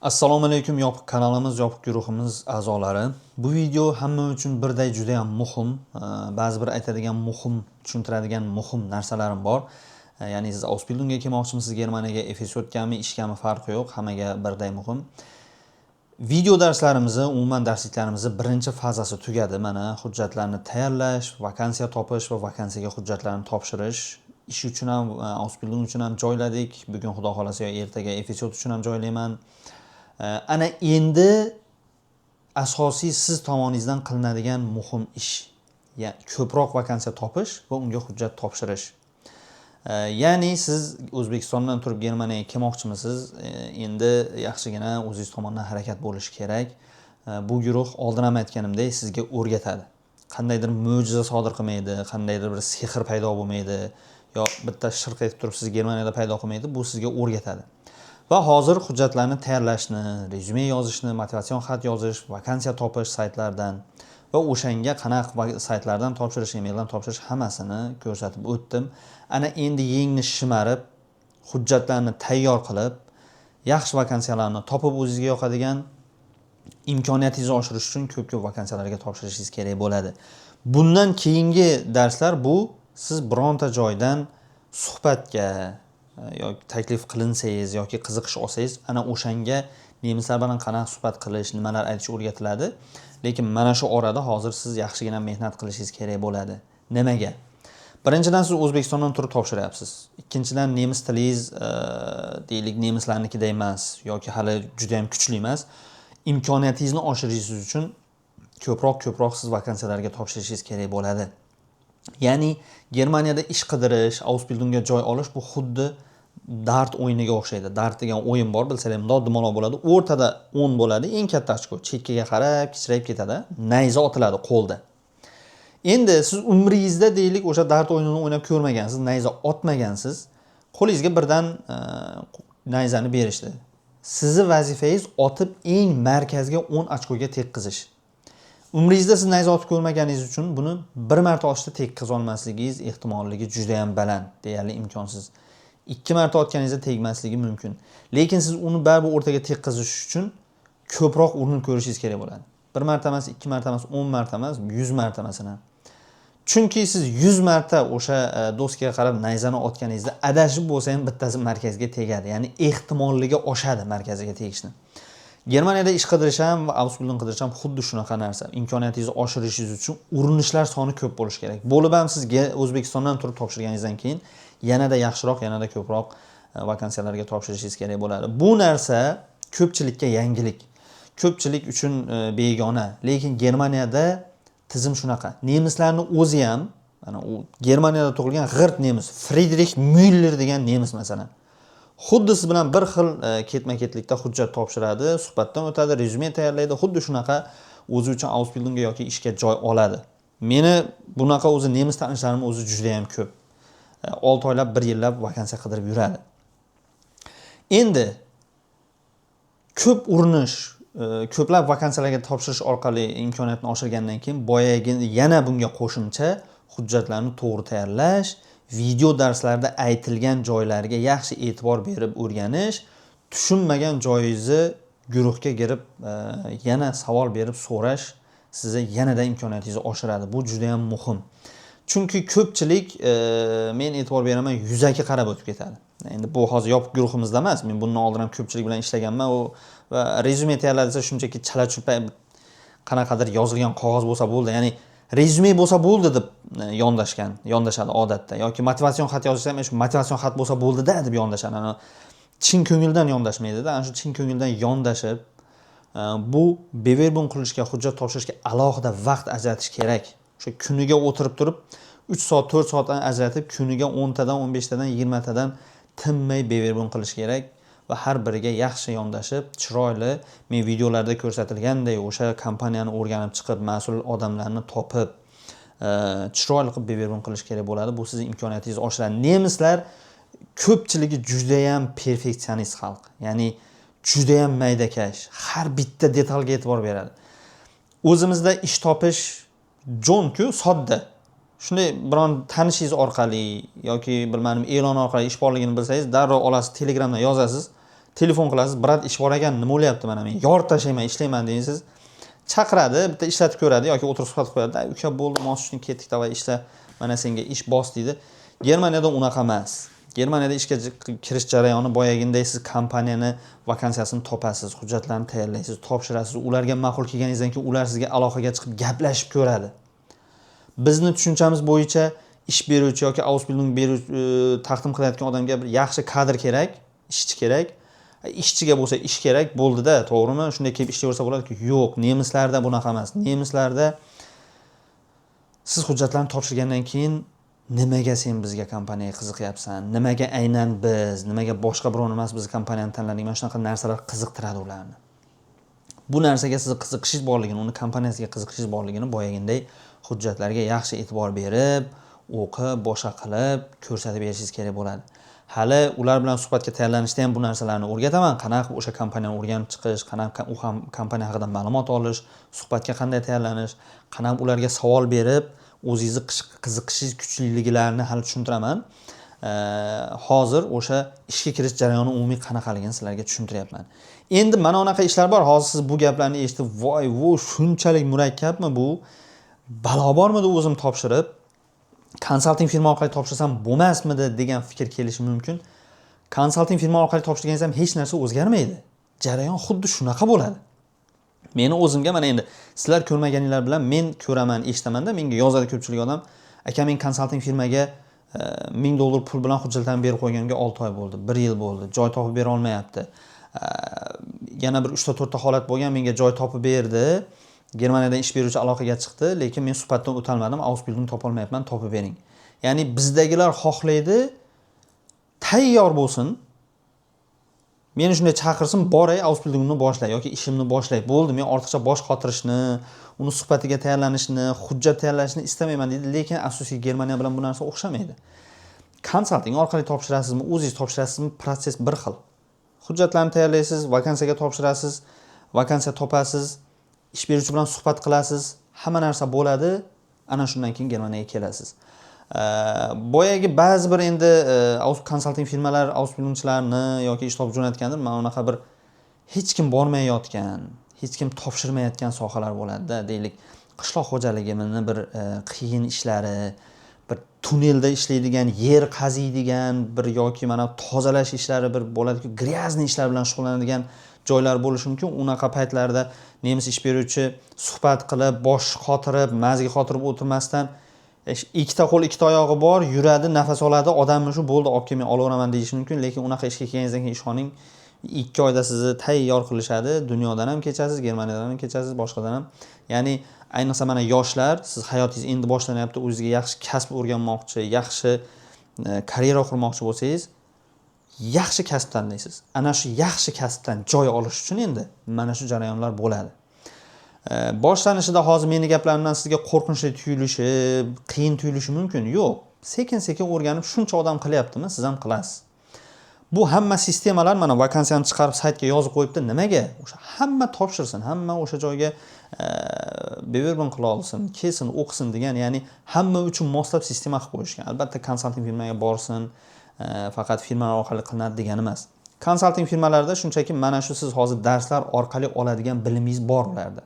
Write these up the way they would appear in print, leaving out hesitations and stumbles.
Assalomu alaykum yopiq kanalimiz, yopiq guruhimiz a'zolari. Bu video hamma uchun birday juda ham muhim. Ba'zi bir aytadigan muhim, tushuntiradigan muhim narsalarim bor. Ya'ni siz Ausbildungga kelmoqchimisiz, Germaniyaga FS o'tganmi, ishgami farqi yo'q, hammaga birday muhim. Video darslarimizni, umuman darsliklarimizni birinchi fazasi tugadi. Mana hujjatlarni tayyorlash, vakansiya topish va vakansiyaga hujjatlarni topshirish. Ish uchun ham, Ausbildung uchun ham joyladik. Bugun xudo xolasa ertaga FS uchun ham joylayman. Ana endi asosiy siz tomoningizdan qilinadigan muhim ish, ya'ni ko'proq vakansiya topish va unga hujjat topshirish. Ya'ni siz O'zbekistondan turib Germaniyaga kelmoqchimisiz? Endi yaxshigina o'zingiz tomonidan harakat bo'lishi kerak. Bu guruh oldin ham aytganimdek sizga o'rgatadi. Qandaydir mo'jiza sodir qilmaydi, qandaydir bir sehr paydo bo'lmaydi, yo bitta shirq etib turib siz Germaniyada paydo qilmaydi, bu sizga o'rgatadi. Va hozir hujjatlarni tayyorlashni, rezyume yozishni, motivatsion xat yozish, vakansiya topish saytlardan va o'shanga qanaqa saytlardan topshirish, emaildan topshirish hammasini ko'rsatib o'tdim. Ana endi yengni shimarib, hujjatlarni tayyor qilib, yaxshi vakansiyalarni topib o'zingizga yoqadigan imkoniyatingizni oshirish uchun ko'p vakansiyalarga topshirishingiz kerak bo'ladi. Bundan keyingi darslar bu siz bironta joydan suhbatga yoki taklif qilinsangiz yoki qiziqish olsangiz, ana o'shanga nemislar bilan qanaqa suhbat qilish, nimalar aytish o'rgatiladi. Lekin mana shu orada hozir siz yaxshigina mehnat qilishingiz kerak bo'ladi. Nimaga? Birinchidan siz O'zbekistondan turib topshiryapsiz. Ikkinchidan nemis tilingiz, deylik nemislarnikida emas yoki hali juda ham kuchli emas. Imkoniyatingizni oshirishingiz uchun ko'proq siz vakansiyalarga topshirishingiz kerak bo'ladi. Ya'ni Germaniyada ish qidirish, Ausbildungga joy olish bu xuddi dart o'yiniga o'xshaydi. Dart degan o'yin bor, bilsanglar bundoq dumaloq bo'ladi. O'rtada 10 bo'ladi, eng katta ochko chekkaga qarab kichrayib ketadi, nayza otiladi qo'lda. Endi siz umringizda deylik o'sha dart o'yinini o'ynab ko'rmagansiz, nayza otmagansiz, qo'lingizga birdan nayzani berishdi. Sizni vazifangiz otib eng markazga 10 ochkoga tekkizish. Umringizda siz nayza otib ko'rmaganingiz uchun buni bir marta otishda tekkiza olmasligingiz ehtimolligi juda ham baland, deyarli imkonsiz. 2 marta otganingizda tegmasligi mumkin. Lekin siz uni baribir o'rtaga tekkizish uchun ko'proq urinib ko'rishingiz kerak bo'ladi. 1 marta emas, 2 marta emas, 10 marta emas, 100 marta masalan. Chunki siz 100 marta o'sha doskaga qarab nayzani otganingizda adashib bo'lsa ham bittasi markazga tegadi. Ya'ni ehtimolligi oshadi markaziga tegishni. Germaniyada ish qidirish ham va Ausbildung qidirish ham xuddi shunaqa narsa. Imkoniyatingizni oshirishingiz uchun urinishlar soni ko'p bo'lishi kerak. Bo'lib ham sizga O'zbekistondan turib topshirganingizdan keyin yanada yaxshiroq, yanada ko'proq vakansiyalarga topshirishingiz kerak bo'ladi. Bu narsa ko'pchilikka yangilik. Ko'pchilik uchun begona. Lekin Germaniyada tizim shunaqa. Nemislarning o'zi ham, mana u Germaniyada tug'ilgan g'irt nemis, Friedrich Müller degan nemis masalan. Xuddi siz bilan bir xil ketma-ketlikda hujjat topshiradi, suhbatdan o'tadi, rezyume tayyorlaydi, xuddi shunaqa o'zi uchun Ausbildungga yoki ishga joy oladi. Meni bunaqa o'zi nemis tanishlarim o'zi juda ham ko'p. 6 oylab, 1 yillab vakansiya qidirib yuradi. Endi ko'p urinish, ko'plab vakansiyalarga topshirish orqali imkoniyatni oshirgandan keyin boyagi yana bunga qo'shimcha hujjatlarni to'g'ri tayyorlash, video darslarda aytilgan joylarga yaxshi e'tibor berib o'rganish, tushunmagan joyingizni guruhga kirib yana savol berib so'rash sizga yanada imkoniyatingizni oshiradi. Bu juda ham muhim. Chunki ko'pchilik men e'tibor beraman yuzaki qarab o'tib ketadi. Endi bu hozir yopiq guruhimizda emas. Men bundan oldin ham ko'pchilik bilan ishlaganman. U va rezyume tayyorlasa shunchaki chala-chupa qanaqadir yozilgan qog'oz bo'lsa bo'ldi. Ya'ni rezyume bo'lsa bo'ldi deb yondashadi odatda. Yoki motivatsion xat yozishsa ham shu motivatsion xat bo'lsa bo'ldi-da deb yondashadi. Ana chin ko'ngildan yondashmaydi-da. Ana shu chin ko'ngildan yondashib, bu beverbun qilishga, hujjat topshirishga alohida vaqt ajratish kerak. O'sha kuniga o'tirib turib 3 soat, 4 soatdan ajratib, kuniga 10 tadan, 15 tadan, 20 tadan tinmay beverbun qilish kerak va har biriga yaxshi yondashib, chiroyli, men videolarda ko'rsatilganday o'sha kompaniyani o'rganib chiqib, mas'ul odamlarni topib, chiroyli qilib beverbun qilish kerak bo'ladi. Bu sizning imkoniyatingizni oshiradi. Nemislar ko'pchiligi juda ham perfeksionist xalq. Ya'ni juda ham maydakash, har bitta detalga e'tibor beradi. O'zimizda ish topish jo'n-ku, sodda. Shunday biron tanishingiz orqali yoki bilmadim e'lon orqali ish borligini bilsangiz, darrov olasiz, Telegramdan yozasiz. telefon qilasiz, brat ish bor ekan, nima bo'lyapti mana men yorib tashlayman, ishlayman deysiz. Chaqiradi, bitta ishlatib ko'radi yoki o'tirib suhbat qo'yadi. Uka bo'ldi, mos uchun ketdik, davay ishla. Mana senga ish bos deydi. Germaniyada unaqa emas. Germaniyada ishga kirish jarayoni boyaginday siz kompaniyani vakansiyasini topasiz, hujjatlarni tayyorlaysiz, topshirasiz. Ularga ma'qul kelganingizdan keyin ular sizga aloqaga chiqib gaplashib ko'radi. Bizni tushunchamiz bo'yicha ish beruvchi yoki ausbildung beruvchi taqdim qilayotgan odamga bir yaxshi kadr kerak, ishchi kerak. Ishchiga bo'lsa ish kerak bo'ldi-da, to'g'rimi? Shunday kelib ishlayversa bo'ladi-ku. Yo'q, nemislarda bunaqa emas. Nemislarda siz hujjatlarni topshirgandan keyin nimaga sen bizga kompaniyaga qiziqyapsan? Nimaga aynan biz, nimaga boshqa birovni emas biz kompaniyani tanlading? Mana shunaqa narsalar qiziqtiradi ularni. Bu narsaga siz qiziqishingiz borligini, uni kompaniyasiga qiziqishingiz borligini boyaginday hujjatlarga yaxshi e'tibor berib, o'qib, boshqa qilib ko'rsatib berishingiz kerak bo'ladi. Hali ular bilan suhbatga tayyorlanishda ham bu narsalarni o'rgataman. Qanaqa o'sha kompaniyani o'rganib chiqish, qanaqa u ham kompaniya haqida ma'lumot olish, suhbatga qanday tayyorlanish, qanaqa ularga savol berib, o'zingizni qiziqishingiz kuchliligini hali tushuntiraman. Hozir o'sha ishga kirish jarayoni umumiy qanaqaligini sizlarga tushuntiryapman. Endi mana unaqa ishlar bor. Hozir siz bu gaplarni eshitib, voy, bu shunchalik murakkabmi bu? Balo bormidi o'zim topshirib? Konsalting firma orqali topshirsam bo'lmasmidi degan fikr kelishi mumkin. Konsalting firma orqali topshirganingiz ham hech narsa o'zgarmaydi. Jarayon xuddi shunaqa bo'ladi. Meni o'zimga mana endi sizlar ko'rmaganinglar bilan men ko'raman, eshitaman-da, menga yozadi ko'pchilik odam. Aka, men konsalting firmaga $1000 pul bilan hujjatlarni berib qo'yganimga 6 oy bo'ldi, 1 yil bo'ldi. Joy topib bera olmayapti. Yana bir 3 ta 4 ta holat bo'lgan, menga joy topib berdi. Germaniyadan ish beruvchi aloqaga chiqdi, lekin men suhbatdan o'tolmadim, ausbildung topolmayapman, topib bering. Ya'ni bizdagilar xohlaydi, tayyor bo'lsin. Meni shunday chaqirsin, boray, ausbildungni boshlay yoki ishimni boshlay. Bo'ldi, men ortiqcha bosh qotirishni, uni suhbatiga tayyorlanishni, hujjat tayyorlashni istamayman deydi, lekin asosiy Germaniya bilan bu narsa o'xshamaydi. Konsalting orqali topshirasizmi, o'zingiz topshirasizmi, proses bir xil. Hujjatlarni tayyorlaysiz, vakansiyaga topshirasiz, vakansiya topasiz, ish beruvchi bilan suhbat qilasiz, hamma narsa bo'ladi, ana shundan keyin Germaniyaga kelasiz. Boyagi ba'zi bir endi konsalting firmalar ausbildungchilarni yoki ish topib jo'natgandir, mana unaqa bir hech kim bormayotgan, hech kim topshirmayotgan sohalar bo'ladi-da, deylik. Qishloq xo'jaligini bir qiyin ishlari, bir tunnelda ishlaydigan, yer qaziydigan, bir yoki mana tozalash ishlari bir bo'ladi-ku, gryazniy ishlar bilan shug'ullanadigan joylar bo'lishi mumkin. Unaqa paytlarda nemis ish beruvchi suhbat qilib, bosh qotirib, mazgi qotirib o'tirmasdan ikkita qo'l, ikkita oyog'i bor, yuradi, nafas oladi, odamni shu bo'ldi, olib kelmay olaveraman deyish mumkin, lekin unaqa ishga kelganingizdan keyin ishoning, 2 oyda sizni tayyor qilishadi. Dunyodan ham kechasiz, Germaniyadan ham kechasiz, boshqadan ham. Ya'ni ayniqsa mana yoshlar, siz hayotingiz endi boshlanyapti, o'zingizga yaxshi kasb o'rganmoqchi, yaxshi karyera qurmoqchi bo'lsangiz, yaxshi kasb tanlaysiz. Ana shu yaxshi kasbdan joy olish uchun endi mana shu jarayonlar bo'ladi. Boshlanishida hozir meni gaplarimdan sizga qo'rqinchli tuyulishi, qiyin tuyulishi mumkin. Yo'q. Sekin-sekin o'rganib shuncha odam qilyaptimi, siz ham qilasiz. Bu hamma sistemalar mana vakansiyani chiqarib saytga yozib qo'yibdi. Nimaga? O'sha hamma topshirsin, hamma o'sha joyga beverban qila olsin, kelsin, o'qisin degan, ya'ni hamma uchun moslab sistema qilib qo'yishgan. Albatta konsalting firmaga borsin, faqat firmalar orqali qilinadi degani emas. Konsalting firmalarda shunchaki mana shu siz hozir darslar orqali oladigan bilimingiz bor ularda.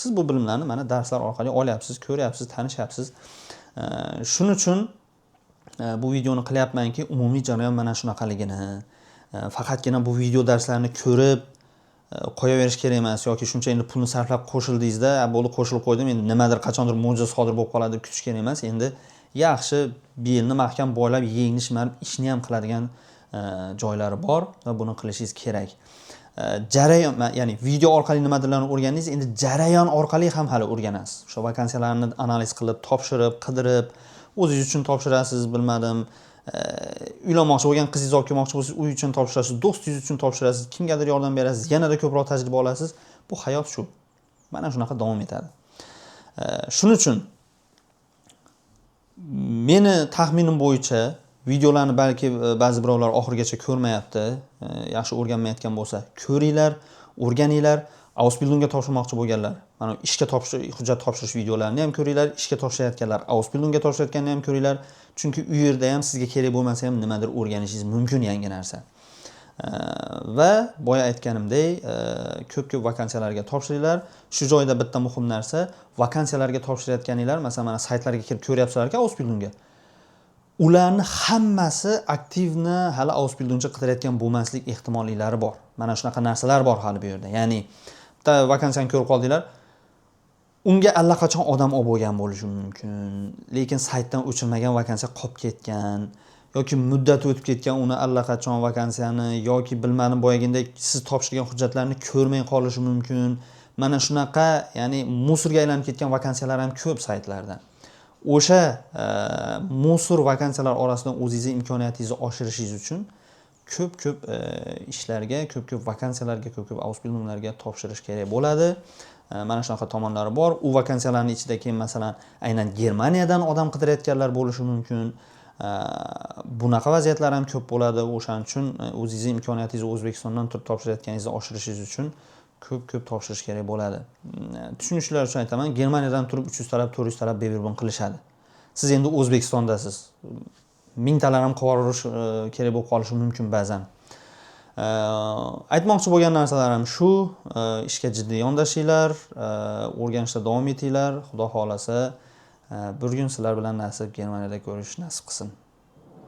Siz bu bilimlarni mana darslar orqali olyapsiz, ko'ryapsiz, tanishyapsiz. Shuning uchun bu videoni qilyapmanki, umumiy jarayon mana shunaqaligini, faqatgina bu video darslarini ko'rib qo'yaverish kerak emas yoki shuncha endi pulni sarflab qo'shildingizda, bo'ldi qo'shilib qo'ydim, endi nimadir qachondir mo'jiza sodir bo'lib qoladi deb kutish kerak emas. Endi yaxshi belni mahkam bo'ylab, yengni shimarib ishni ham qiladigan joylari bor va buni qilishingiz kerak. Jarayon, ya'ni video orqali nimadirlarni o'rgandingiz, endi jarayon orqali ham hali o'rganasiz. O'sha vakansiyalarni analiz qilib, topshirib, qidirib, o'zingiz uchun topshirasiz, bilmadim. Uylanmoqchi bo'lgan qizingizni olib kelmoqchi bo'lsangiz, uy uchun topshirasiz, do'stingiz uchun topshirasiz, kimgadir yordam berasiz, yanada ko'proq tajriba olasiz. Bu hayot shu. Mana shunaqa davom etadi. Shuning uchun meni taxminim bo'yicha videolarni balki ba'zi birovlar oxirigacha ko'rmayapti, yaxshi o'rganmayotgan bo'lsa, ko'ringlar, o'rganinglar. Ausbildungga topshirmoqchi bo'lganlar, mana ishga hujjat topshirish videolarini ham ko'ringlar, ishga topshirayotganlar, Ausbildungga topshirayotganini ham ko'ringlar, chunki u yerda ham sizga kerak bo'lmasa ham nimadir o'rganishingiz mumkin, yangi narsa. Va boya aytganimdek, ko'p vakansiyalarga topshiringlar. Shu joyda bitta muhim narsa, vakansiyalarga topshirayotganinglar, masalan, mana saytlarga kirib ko'ryapsizlar-ku Ausbildungga. Ularni hammasi aktivni hali Ausbildungcha qidirayotgan bo'lmaslik ehtimollari bor. Mana shunaqa narsalar bor hali bu yerda. Ya'ni bitta vakansiyani ko'rib qoldinglar, unga allaqachon odam olib bo'lgan bo'lishi mumkin, lekin saytdan o'chirmagan vakansiya qolib ketgan yoki muddati o'tib ketgan, uni allaqachon vakansiyani yoki bilmadim boyagindek siz topshirgan hujjatlarni ko'rmay qolishi mumkin. Mana shunaqa, ya'ni musorga aylanib ketgan vakansiyalar ham ko'p saytlarda. O'sha musor vakansiyalar orasidan o'zingizning imkoniyatingizni oshirishingiz uchun ko'p ishlarga, ko'p vakansiyalarga, ko'p Ausbildunglarga topshirish kerak bo'ladi. Mana shunaqa tomonlari bor. U vakansiyalarning ichida keyin masalan aynan Germaniyadan odam qidirayotganlar bo'lishi mumkin. Bunaqa vaziyatlar ham ko'p bo'ladi. O'shaning uchun o'zingizning imkoniyatingizni O'zbekistondan turib topshirayotganingizni oshirishingiz uchun ko'p topshirish kerak bo'ladi. Tushunishingiz uchun aytaman, Germaniyadan turib 300 talab, 400 talab bevirbon qilishadi. Siz endi O'zbekistondasiz. Mingtalar ham qovurish kerak bo'lib qolishi mumkin ba'zan. Aytmoqchi bo'lgan narsalarim shu. Ishga jiddiy yondashinglar, o'rganishda davom etinglar. Xudo xolasa, bir kun sizlar bilan nasib Germaniyada ko'rish nasib qilsin.